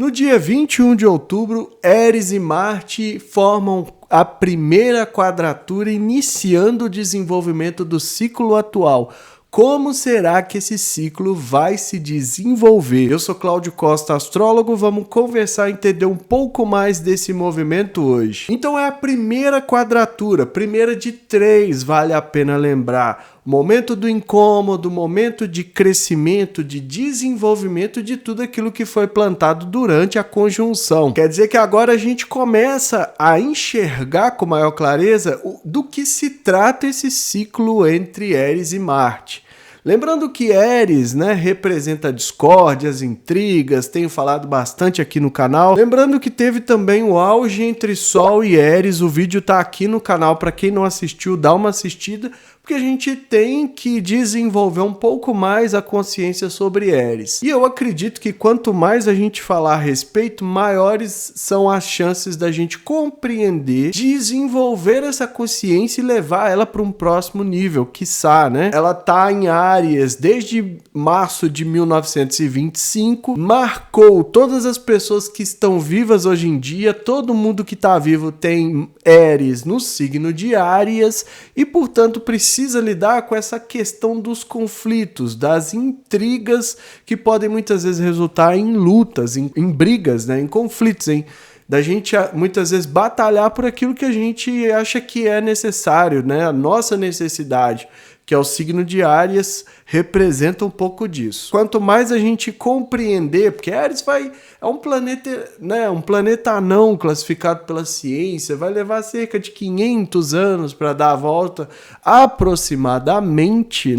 No dia 21 de outubro, Eris e Marte formam a primeira quadratura, iniciando o desenvolvimento do ciclo atual. Como será que esse ciclo vai se desenvolver? Eu sou Cláudio Costa, astrólogo, vamos conversar e entender um pouco mais desse movimento hoje. Então é a primeira quadratura, primeira de 3, vale a pena lembrar. Momento do incômodo, momento de crescimento, de desenvolvimento de tudo aquilo que foi plantado durante a conjunção. Quer dizer que agora a gente começa a enxergar com maior clareza do que se trata esse ciclo entre Eris e Marte. Lembrando que Eris, representa a discórdia, as intrigas, tenho falado bastante aqui no canal. Lembrando que teve também o auge entre Sol e Eris, o vídeo tá aqui no canal, para quem não assistiu, dá uma assistida, porque a gente tem que desenvolver um pouco mais a consciência sobre Eris. E eu acredito que quanto mais a gente falar a respeito, maiores são as chances da gente compreender, desenvolver essa consciência e levar ela para um próximo nível, quiçá, Ela tá em Áries desde março de 1925, marcou todas as pessoas que estão vivas hoje em dia, todo mundo que está vivo tem Eris no signo de Áries e, portanto, precisa lidar com essa questão dos conflitos, das intrigas que podem muitas vezes resultar em lutas, em brigas, em conflitos, da gente muitas vezes batalhar por aquilo que a gente acha que é necessário, a nossa necessidade, que é o signo de Áries, representa um pouco disso. Quanto mais a gente compreender, porque Áries é um planeta, um planeta anão classificado pela ciência, vai levar cerca de 500 anos para dar a volta aproximadamente,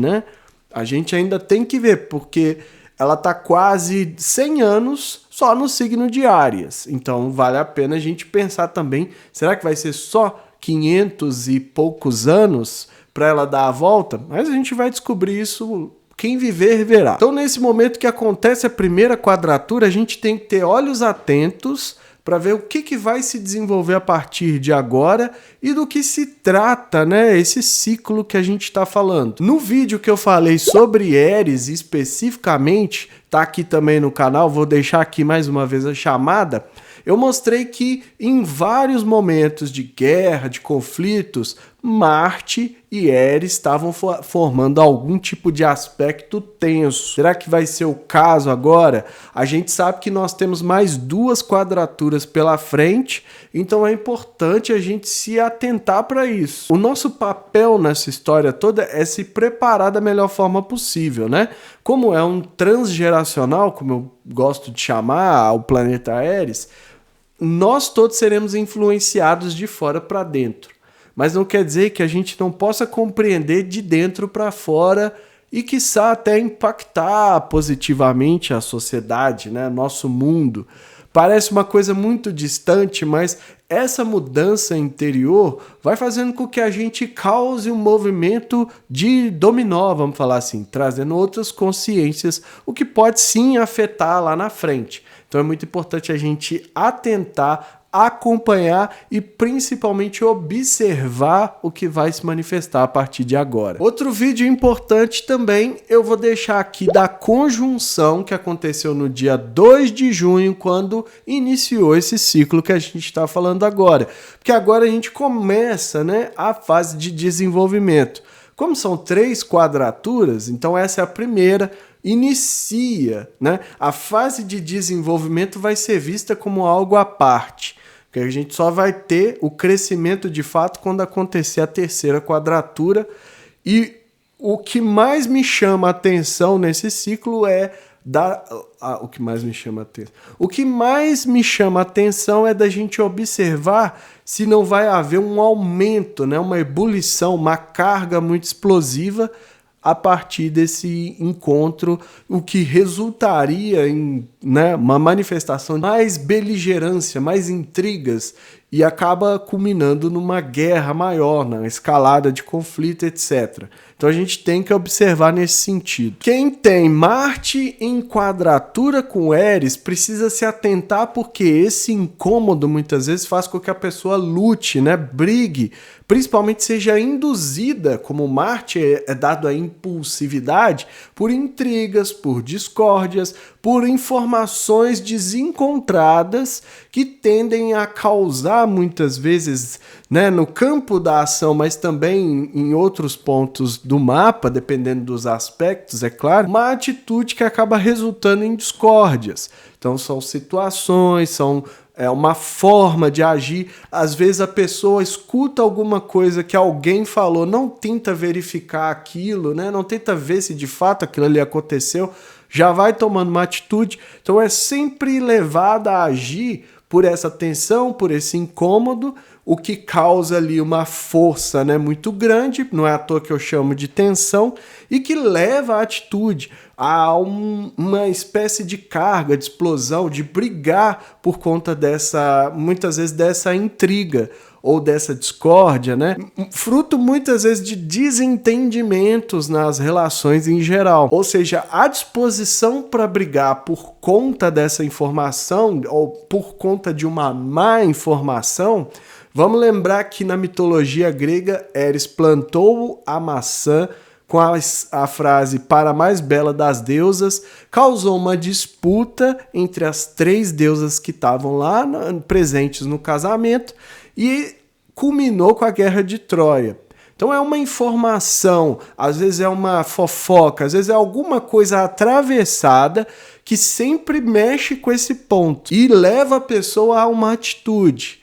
A gente ainda tem que ver, porque ela está quase 100 anos só no signo de Áries. Então vale a pena a gente pensar também, será que vai ser só 500 e poucos anos para ela dar a volta? Mas a gente vai descobrir isso, quem viver verá. Então nesse momento que acontece a primeira quadratura, a gente tem que ter olhos atentos para ver o que vai se desenvolver a partir de agora e do que se trata, esse ciclo que a gente está falando. No vídeo que eu falei sobre Eris especificamente, tá aqui também no canal, vou deixar aqui mais uma vez a chamada, eu mostrei que em vários momentos de guerra, de conflitos, Marte e Eris estavam formando algum tipo de aspecto tenso. Será que vai ser o caso agora? A gente sabe que nós temos mais 2 quadraturas pela frente, então é importante a gente se atentar para isso. O nosso papel nessa história toda é se preparar da melhor forma possível, Como é um transgeracional, como eu gosto de chamar o planeta Eris, nós todos seremos influenciados de fora para dentro. Mas não quer dizer que a gente não possa compreender de dentro para fora e, quiçá, até impactar positivamente a sociedade, nosso mundo. Parece uma coisa muito distante, mas essa mudança interior vai fazendo com que a gente cause um movimento de dominó, vamos falar assim, trazendo outras consciências, o que pode sim afetar lá na frente. Então é muito importante a gente atentar, acompanhar e principalmente observar o que vai se manifestar a partir de agora. Outro vídeo importante também eu vou deixar aqui da conjunção que aconteceu no dia 2 de junho, quando iniciou esse ciclo que a gente está falando agora. Porque agora a gente começa, a fase de desenvolvimento. Como são 3 quadraturas, então essa é a primeira, inicia, A fase de desenvolvimento vai ser vista como algo à parte, porque a gente só vai ter o crescimento de fato quando acontecer a terceira quadratura. E o que mais me chama a atenção nesse ciclo é o que mais me chama a atenção é da gente observar se não vai haver um aumento, uma ebulição, uma carga muito explosiva a partir desse encontro, o que resultaria em uma manifestação de mais beligerância, mais intrigas e acaba culminando numa guerra maior, na escalada de conflito, etc. Então a gente tem que observar nesse sentido. Quem tem Marte em quadratura com Eris precisa se atentar, porque esse incômodo muitas vezes faz com que a pessoa lute, né? Brigue, principalmente seja induzida, como Marte é dado a impulsividade, por intrigas, por discórdias, por informações desencontradas que tendem a causar muitas vezes, né, no campo da ação, mas também em outros pontos do mapa, dependendo dos aspectos, é claro, uma atitude que acaba resultando em discórdias. Então são situações, uma forma de agir. Às vezes a pessoa escuta alguma coisa que alguém falou, não tenta verificar aquilo, né? Não tenta ver se de fato aquilo ali aconteceu, já vai tomando uma atitude. Então é sempre levada a agir por essa tensão, por esse incômodo, o que causa ali uma força, né, muito grande, não é à toa que eu chamo de tensão, e que leva a atitude, a uma espécie de carga, de explosão, de brigar por conta dessa, muitas vezes, dessa intriga ou dessa discórdia, né? Fruto muitas vezes de desentendimentos nas relações em geral. Ou seja, a disposição para brigar por conta dessa informação ou por conta de uma má informação. Vamos lembrar que na mitologia grega, Eris plantou a maçã com a frase "para a mais bela das deusas", causou uma disputa entre as 3 deusas que estavam lá presentes no casamento e culminou com a Guerra de Troia. Então é uma informação, às vezes é uma fofoca, às vezes é alguma coisa atravessada que sempre mexe com esse ponto e leva a pessoa a uma atitude.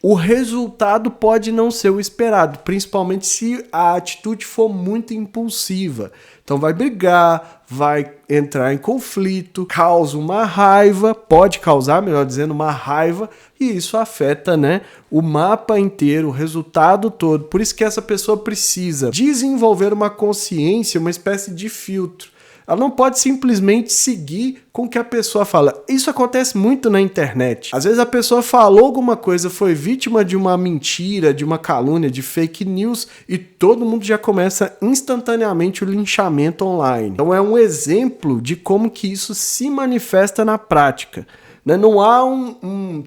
O resultado pode não ser o esperado, principalmente se a atitude for muito impulsiva. Então vai brigar, vai entrar em conflito, causa uma raiva, pode causar, melhor dizendo, uma raiva, e isso afeta, né, o mapa inteiro, o resultado todo. Por isso que essa pessoa precisa desenvolver uma consciência, uma espécie de filtro. Ela não pode simplesmente seguir com o que a pessoa fala. Isso acontece muito na internet. Às vezes a pessoa falou alguma coisa, foi vítima de uma mentira, de uma calúnia, de fake news, e todo mundo já começa instantaneamente o linchamento online. Então é um exemplo de como que isso se manifesta na prática. Não há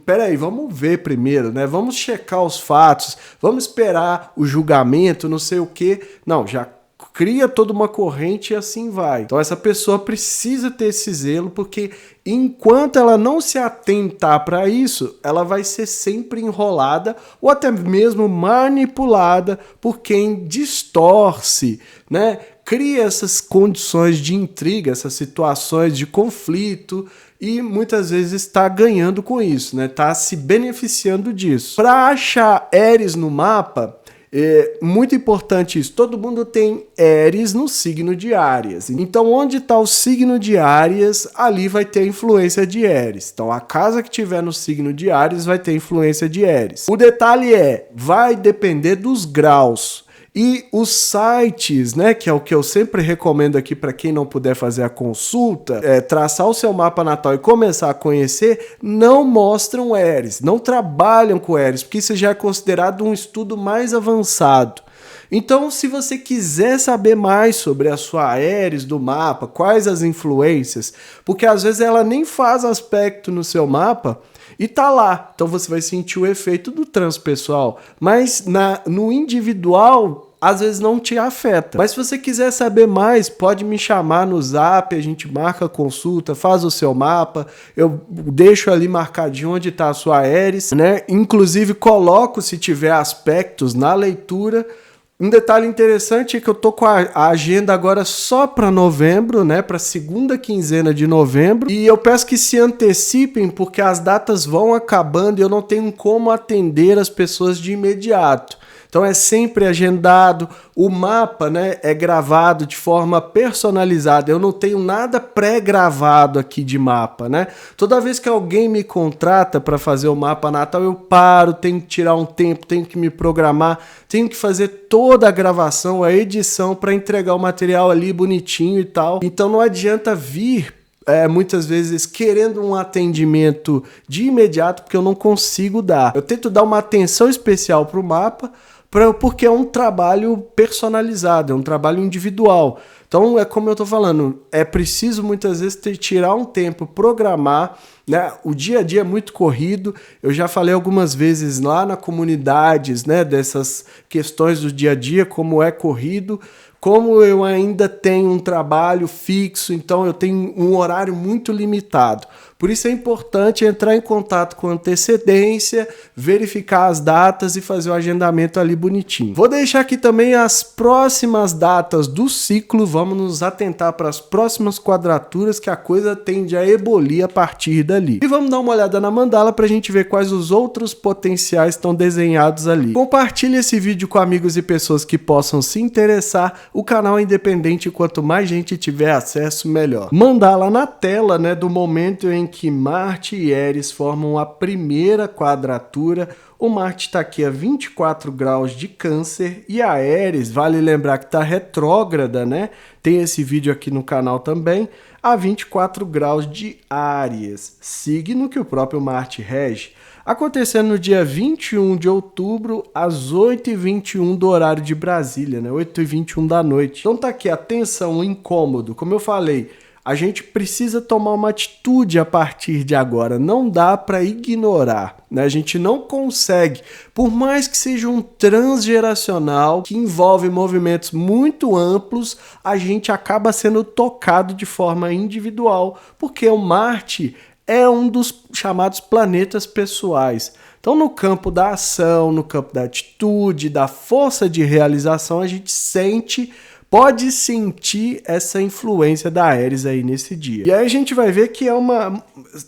peraí, vamos ver primeiro, né? Vamos checar os fatos, vamos esperar o julgamento, não sei o quê. Não, já cria toda uma corrente e assim vai. Então essa pessoa precisa ter esse zelo, porque enquanto ela não se atentar para isso, ela vai ser sempre enrolada ou até mesmo manipulada por quem distorce, né? Cria essas condições de intriga, essas situações de conflito e muitas vezes está ganhando com isso, né? Está se beneficiando disso. Para achar Eris no mapa, é muito importante isso. Todo mundo tem Eris no signo de Áries. Então, onde está o signo de Áries, ali vai ter influência de Eris. Então, a casa que tiver no signo de Áries vai ter influência de Eris. O detalhe vai depender dos graus. E os sites, né, que é o que eu sempre recomendo aqui para quem não puder fazer a consulta, traçar o seu mapa natal e começar a conhecer, não mostram Eris, não trabalham com Eris, porque isso já é considerado um estudo mais avançado. Então, se você quiser saber mais sobre a sua Eris do mapa, quais as influências, porque às vezes ela nem faz aspecto no seu mapa, e tá lá, então você vai sentir o efeito do transpessoal, mas no individual às vezes não te afeta. Mas se você quiser saber mais, pode me chamar no Zap, a gente marca a consulta, faz o seu mapa, eu deixo ali marcadinho onde está a sua Eris, né? Inclusive coloco, se tiver aspectos na leitura. Um detalhe interessante é que eu tô com a agenda agora só para novembro, né, para segunda quinzena de novembro, e eu peço que se antecipem porque as datas vão acabando e eu não tenho como atender as pessoas de imediato. Então é sempre agendado, o mapa, né, é gravado de forma personalizada, eu não tenho nada pré-gravado aqui de mapa, né? Toda vez que alguém me contrata para fazer o mapa natal, eu paro, tenho que tirar um tempo, tenho que me programar, tenho que fazer toda a gravação, a edição para entregar o material ali bonitinho e tal. Então não adianta vir muitas vezes querendo um atendimento de imediato, porque eu não consigo dar. Eu tento dar uma atenção especial para o mapa, porque é um trabalho personalizado, é um trabalho individual. Então, é como eu estou falando, é preciso muitas vezes tirar um tempo, programar, né? O dia a dia é muito corrido, eu já falei algumas vezes lá na comunidades, né, dessas questões do dia a dia, como é corrido, como eu ainda tenho um trabalho fixo, então eu tenho um horário muito limitado. Por isso é importante entrar em contato com antecedência, verificar as datas e fazer o agendamento ali bonitinho. Vou deixar aqui também as próximas datas do ciclo, vamos nos atentar para as próximas quadraturas, que a coisa tende a ebulir a partir dali. E vamos dar uma olhada na mandala para a gente ver quais os outros potenciais estão desenhados ali. Compartilhe esse vídeo com amigos e pessoas que possam se interessar. O canal é independente e quanto mais gente tiver acesso, melhor. Mandala na tela, né, do momento em que Marte e Eris formam a primeira quadratura. O Marte está aqui a 24 graus de Câncer e a Eris, vale lembrar que está retrógrada, né? Tem esse vídeo aqui no canal também, a 24 graus de Áries, signo que o próprio Marte rege. Acontecendo no dia 21 de outubro, às 8h21 do horário de Brasília, né? 8h21 da noite. Então tá aqui a tensão, o incômodo, como eu falei, a gente precisa tomar uma atitude a partir de agora, não dá para ignorar, né? A gente não consegue, por mais que seja um transgeracional que envolve movimentos muito amplos, a gente acaba sendo tocado de forma individual, porque o Marte é um dos chamados planetas pessoais. Então, no campo da ação, no campo da atitude, da força de realização, a gente pode sentir essa influência da Áries aí nesse dia. E aí a gente vai ver que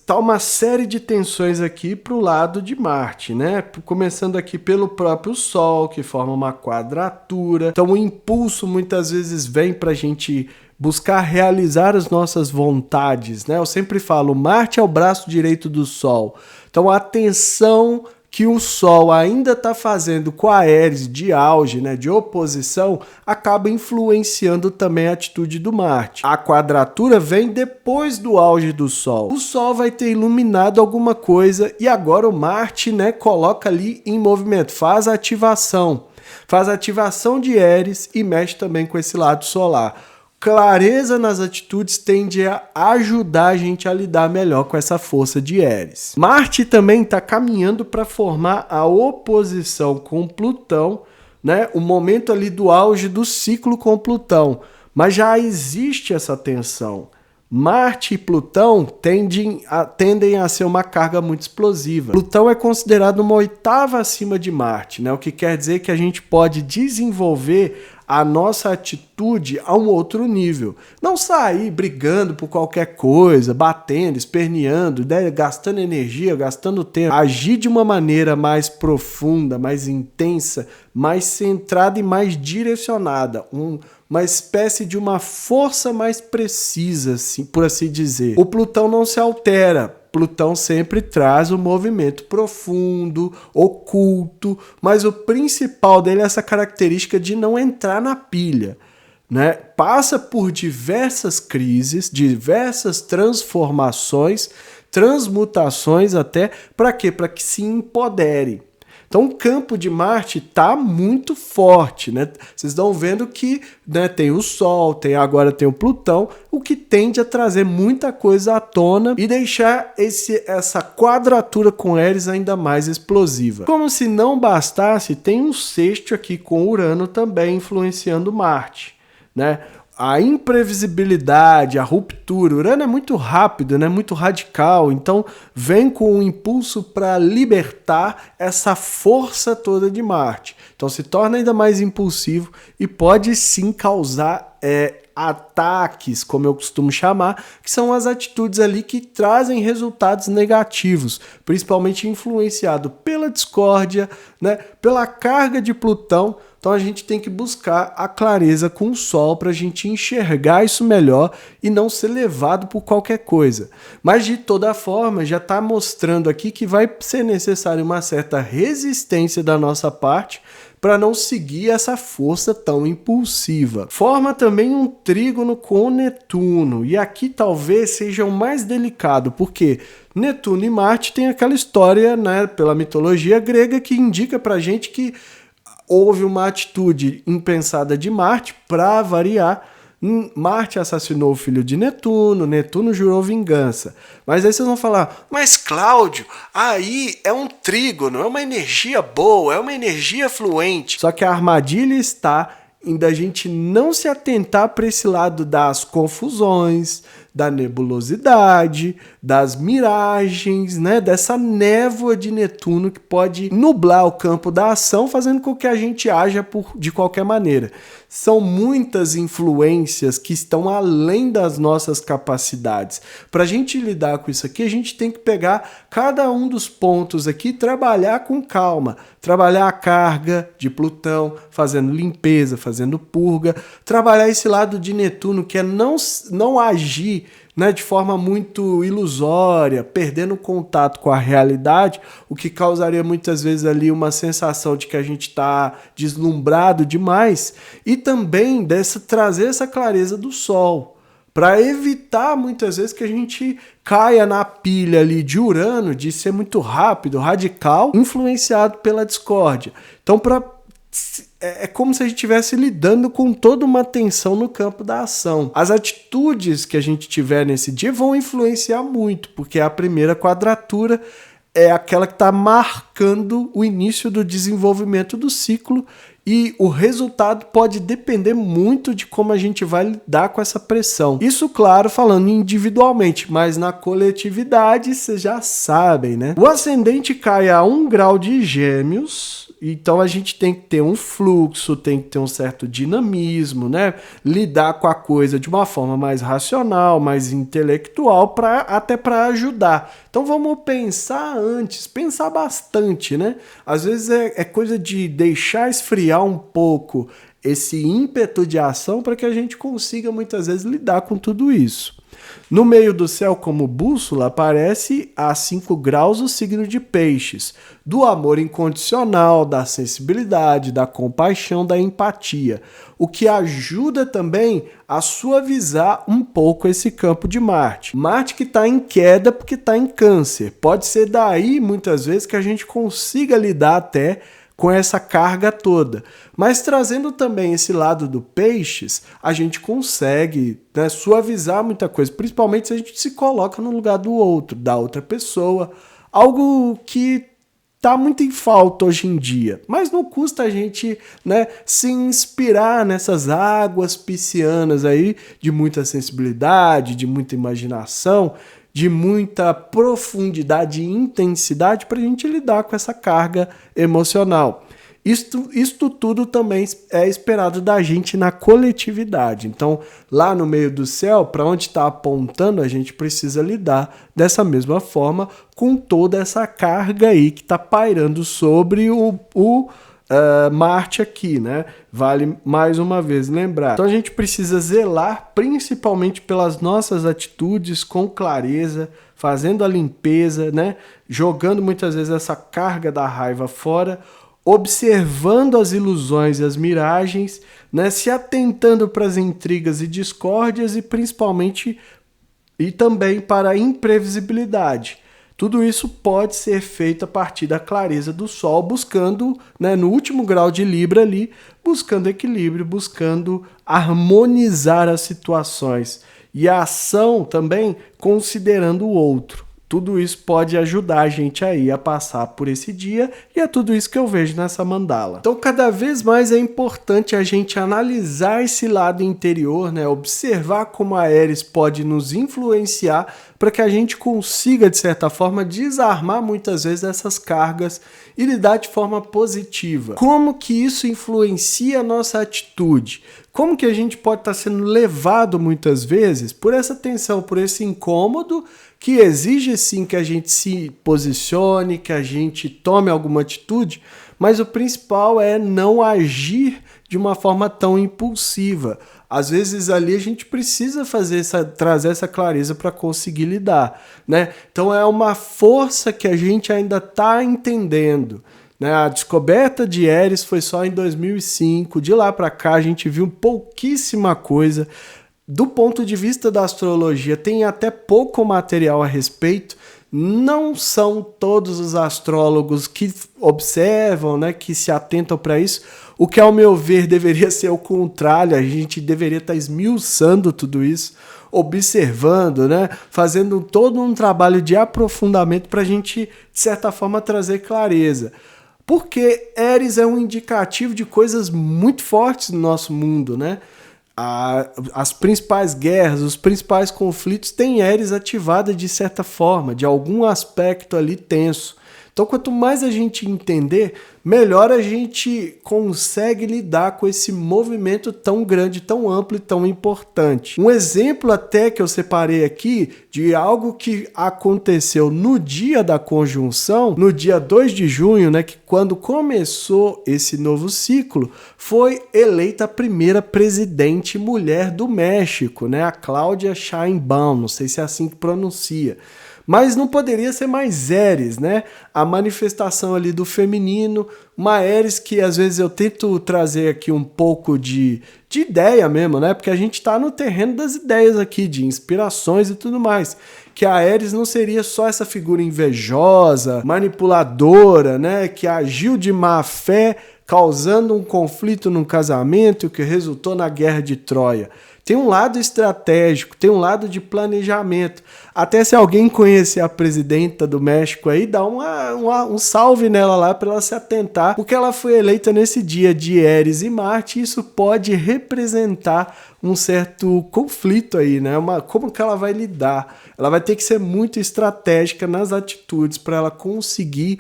tá uma série de tensões aqui para o lado de Marte, né? Começando aqui pelo próprio Sol, que forma uma quadratura. Então o impulso muitas vezes vem para a gente buscar realizar as nossas vontades, né? Eu sempre falo, Marte é o braço direito do Sol. Então a atenção que o Sol ainda está fazendo com a Áries de auge, né, de oposição, acaba influenciando também a atitude do Marte. A quadratura vem depois do auge do Sol. O Sol vai ter iluminado alguma coisa e agora o Marte, né, coloca ali em movimento, faz a ativação de Áries e mexe também com esse lado solar. Clareza nas atitudes tende a ajudar a gente a lidar melhor com essa força de Áries. Marte também está caminhando para formar a oposição com Plutão, né? O momento ali do auge do ciclo com Plutão. Mas já existe essa tensão. Marte e Plutão tendem a ser uma carga muito explosiva. Plutão é considerado uma oitava acima de Marte, né? O que quer dizer que a gente pode desenvolver a nossa atitude a um outro nível. Não sair brigando por qualquer coisa, batendo, esperneando, né? Gastando energia, gastando tempo. Agir de uma maneira mais profunda, mais intensa, mais centrada e mais direcionada. Uma espécie de uma força mais precisa, assim, por assim dizer. O Plutão não se altera. Plutão sempre traz um movimento profundo, oculto, mas o principal dele é essa característica de não entrar na pilha, né? Passa por diversas crises, diversas transformações, transmutações até, para quê? Para que se empodere. Então o campo de Marte está muito forte, né? Vocês estão vendo que, né, tem o Sol, agora tem o Plutão, o que tende a trazer muita coisa à tona e deixar essa quadratura com Áries ainda mais explosiva. Como se não bastasse, tem um sexto aqui com Urano também influenciando Marte, né? A imprevisibilidade, a ruptura. Urano é muito rápido, né? Muito radical, então vem com um impulso para libertar essa força toda de Marte. Então se torna ainda mais impulsivo e pode sim causar ataques, como eu costumo chamar, que são as atitudes ali que trazem resultados negativos, principalmente influenciado pela discórdia, né? Pela carga de Plutão. Então a gente tem que buscar a clareza com o Sol para a gente enxergar isso melhor e não ser levado por qualquer coisa. Mas de toda forma já está mostrando aqui que vai ser necessário uma certa resistência da nossa parte para não seguir essa força tão impulsiva. Forma também um trígono com Netuno, e aqui talvez seja o mais delicado, porque Netuno e Marte tem aquela história, né, pela mitologia grega, que indica pra gente que houve uma atitude impensada de Marte, para variar. Marte assassinou o filho de Netuno, Netuno jurou vingança. Mas aí vocês vão falar, mas Cláudio, aí é um trígono, é uma energia boa, é uma energia fluente. Só que a armadilha está em da gente não se atentar para esse lado das confusões, da nebulosidade, das miragens, né? Dessa névoa de Netuno que pode nublar o campo da ação, fazendo com que a gente haja de qualquer maneira. São muitas influências que estão além das nossas capacidades. Para a gente lidar com isso aqui, a gente tem que pegar cada um dos pontos aqui e trabalhar com calma. Trabalhar a carga de Plutão, fazendo limpeza, fazendo purga. Trabalhar esse lado de Netuno, que é não agir, né, de forma muito ilusória, perdendo contato com a realidade, o que causaria muitas vezes ali uma sensação de que a gente está deslumbrado demais, e também trazer essa clareza do Sol, para evitar muitas vezes que a gente caia na pilha ali de Urano, de ser muito rápido, radical, influenciado pela discórdia. Então, é como se a gente estivesse lidando com toda uma tensão no campo da ação. As atitudes que a gente tiver nesse dia vão influenciar muito, porque a primeira quadratura é aquela que está marcando o início do desenvolvimento do ciclo, e o resultado pode depender muito de como a gente vai lidar com essa pressão. Isso, claro, falando individualmente, mas na coletividade vocês já sabem, né? O ascendente cai a 1 grau de Gêmeos, então a gente tem que ter um fluxo, tem que ter um certo dinamismo, né? Lidar com a coisa de uma forma mais racional, mais intelectual, até para ajudar. Então vamos pensar antes, pensar bastante, né? Às vezes é coisa de deixar esfriar um pouco esse ímpeto de ação para que a gente consiga muitas vezes lidar com tudo isso. No meio do céu, como bússola, aparece a 5 graus o signo de Peixes, do amor incondicional, da sensibilidade, da compaixão, da empatia, o que ajuda também a suavizar um pouco esse campo de Marte. Marte que está em queda porque está em Câncer. Pode ser daí, muitas vezes, que a gente consiga lidar até com essa carga toda. Mas trazendo também esse lado do Peixes, a gente consegue, né, suavizar muita coisa, principalmente se a gente se coloca no lugar do outro, da outra pessoa, algo que tá muito em falta hoje em dia. Mas não custa a gente, né, se inspirar nessas águas piscianas aí, de muita sensibilidade, de muita imaginação, de muita profundidade e intensidade para a gente lidar com essa carga emocional. Isto tudo também é esperado da gente na coletividade. Então, lá no meio do céu, para onde está apontando, a gente precisa lidar dessa mesma forma com toda essa carga aí que está pairando sobre Marte aqui, né? Vale mais uma vez lembrar. Então a gente precisa zelar principalmente pelas nossas atitudes com clareza, fazendo a limpeza, né? Jogando muitas vezes essa carga da raiva fora, observando as ilusões e as miragens, né? Se atentando para as intrigas e discórdias e principalmente e também para a imprevisibilidade. Tudo isso pode ser feito a partir da clareza do Sol, buscando, né, no último grau de Libra ali, buscando equilíbrio, buscando harmonizar as situações. E a ação também considerando o outro. Tudo isso pode ajudar a gente aí a passar por esse dia, e é tudo isso que eu vejo nessa mandala. Então, cada vez mais é importante a gente analisar esse lado interior, né? Observar como a Áries pode nos influenciar para que a gente consiga, de certa forma, desarmar muitas vezes essas cargas e lidar de forma positiva. Como que isso influencia a nossa atitude? Como que a gente pode estar sendo levado muitas vezes por essa tensão, por esse incômodo, que exige sim que a gente se posicione, que a gente tome alguma atitude, mas o principal é não agir de uma forma tão impulsiva. Às vezes ali a gente precisa trazer essa clareza para conseguir lidar, né? Então é uma força que a gente ainda está entendendo. né? A descoberta de Ares foi só em 2005, de lá para cá a gente viu pouquíssima coisa. Do ponto de vista da astrologia, tem até pouco material a respeito. Não são todos os astrólogos que observam, né, que se atentam para isso, o que, ao meu ver, deveria ser o contrário. A gente deveria estar esmiuçando tudo isso, observando, né, fazendo todo um trabalho de aprofundamento para a gente, de certa forma, trazer clareza. Porque Ares é um indicativo de coisas muito fortes no nosso mundo, né? As principais guerras, os principais conflitos têm Ares ativada de certa forma, de algum aspecto ali tenso. Então, quanto mais a gente entender, melhor a gente consegue lidar com esse movimento tão grande, tão amplo e tão importante. Um exemplo até que eu separei aqui de algo que aconteceu no dia da conjunção, no dia 2 de junho, né, que quando começou esse novo ciclo, foi eleita a primeira presidente mulher do México, né, a Cláudia Sheinbaum, não sei se é assim que pronuncia. Mas não poderia ser mais Ares, né? A manifestação ali do feminino, uma Ares que às vezes eu tento trazer aqui um pouco de ideia mesmo, né? Porque a gente está no terreno das ideias aqui, de inspirações e tudo mais. Que a Ares não seria só essa figura invejosa, manipuladora, né? Que agiu de má fé, causando um conflito num casamento que resultou na Guerra de Troia. Tem um lado estratégico, tem um lado de planejamento. Até se alguém conhecer a presidenta do México aí, dá um salve nela lá para ela se atentar, porque ela foi eleita nesse dia de Ares e Marte, e isso pode representar um certo conflito aí, né? Como que ela vai lidar? Ela vai ter que ser muito estratégica nas atitudes para ela conseguir,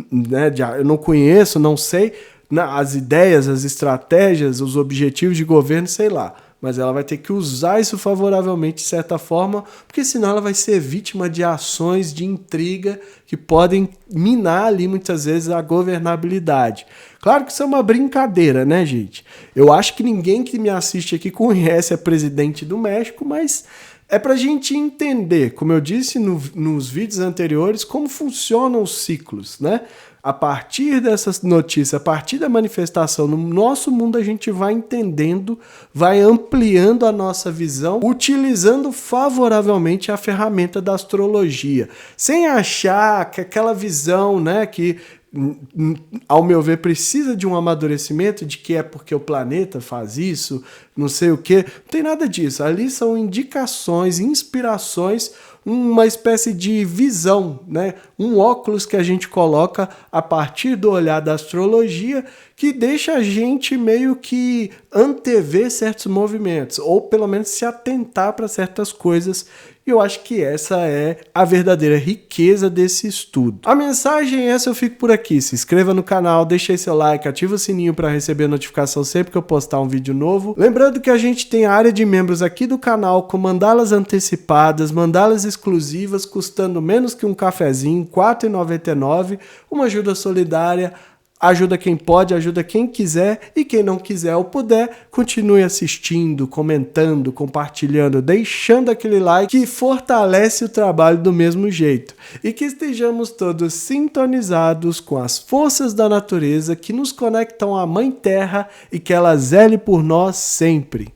né? Eu não conheço, não sei, as ideias, as estratégias, os objetivos de governo, sei lá. Mas ela vai ter que usar isso favoravelmente de certa forma, porque senão ela vai ser vítima de ações de intriga que podem minar ali muitas vezes a governabilidade. Claro que isso é uma brincadeira, né, gente? Eu acho que ninguém que me assiste aqui conhece a presidente do México, mas é para a gente entender, como eu disse nos vídeos anteriores, como funcionam os ciclos, né? A partir dessas notícias, a partir da manifestação no nosso mundo, a gente vai entendendo, vai ampliando a nossa visão, utilizando favoravelmente a ferramenta da astrologia, sem achar que aquela visão, né, que ao meu ver precisa de um amadurecimento, de que é porque o planeta faz isso, não sei o que, não tem nada disso. Ali são indicações, inspirações, uma espécie de visão, né? Um óculos que a gente coloca a partir do olhar da astrologia, que deixa a gente meio que antever certos movimentos, ou pelo menos se atentar para certas coisas. E eu acho que essa é a verdadeira riqueza desse estudo. A mensagem é essa, eu fico por aqui. Se inscreva no canal, deixa aí seu like, ativa o sininho para receber notificação sempre que eu postar um vídeo novo. Lembrando que a gente tem a área de membros aqui do canal com mandalas antecipadas, mandalas exclusivas, custando menos que um cafezinho, R$ 4,99, uma ajuda solidária. Ajuda quem pode, ajuda quem quiser, e quem não quiser ou puder, continue assistindo, comentando, compartilhando, deixando aquele like que fortalece o trabalho do mesmo jeito. E que estejamos todos sintonizados com as forças da natureza que nos conectam à Mãe Terra e que ela zele por nós sempre.